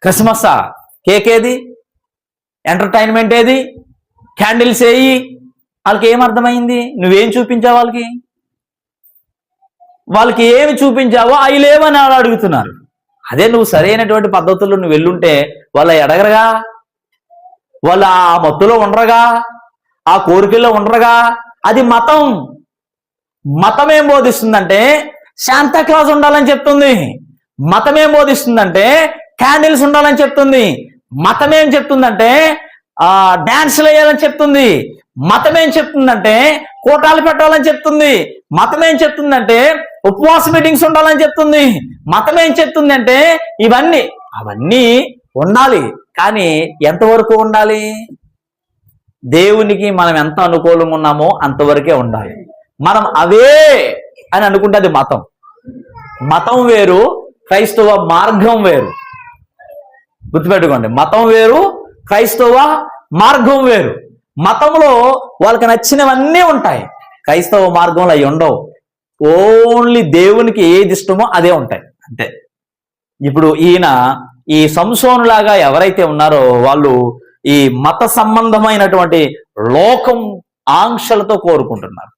Christmas cake ఏది, entertainment ఏది, candles ఏయి, వాళ్ళకి ఏమర్థమైంది? నువ్వేం చూపించావు వాళ్ళకి ఏమి చూపించావో అవి లేవని వాళ్ళు అడుగుతున్నారు. అదే నువ్వు సరైనటువంటి పద్ధతుల్లో నువ్వు వెళ్ళుంటే వాళ్ళు ఎడగరగా, వాళ్ళు ఆ మత్తులో ఉండరుగా, ఆ కోరికల్లో ఉండరుగా. అది మతం. మతం ఏం బోధిస్తుందంటే శాంతా క్లాస్ ఉండాలని చెప్తుంది. మతం ఏం బోధిస్తుందంటే క్యాండిల్స్ ఉండాలని చెప్తుంది. మతం ఏం చెప్తుందంటే డాన్సులు వేయాలని చెప్తుంది. మతం ఏం చెప్తుందంటే కోటాలు పెట్టాలని చెప్తుంది. మతం ఏం చెప్తుందంటే ఉపవాస మీటింగ్స్ ఉండాలని చెప్తుంది. మతం ఏం చెప్తుందంటే అవన్నీ ఉండాలి. కానీ ఎంతవరకు ఉండాలి? దేవునికి మనం ఎంత అనుకూలంగా ఉన్నామో అంతవరకే ఉండాలి. మనం అవే అని అనుకుంటే అది మతం. మతం వేరు, క్రైస్తవ మార్గం వేరు. గుర్తుపెట్టుకోండి, మతం వేరు, క్రైస్తవ మార్గం వేరు. మతంలో వాళ్ళకి నచ్చినవన్నీ ఉంటాయి, క్రైస్తవ మార్గంలో అవి ఉండవు. ఓన్లీ దేవునికి ఏది ఇష్టమో అదే ఉంటాయి, అంతే. ఇప్పుడు ఈ సంసోనులాగా ఎవరైతే ఉన్నారో వాళ్ళు ఈ మత సంబంధమైనటువంటి లోకం ఆంక్షలతో కోరుకుంటున్నారు.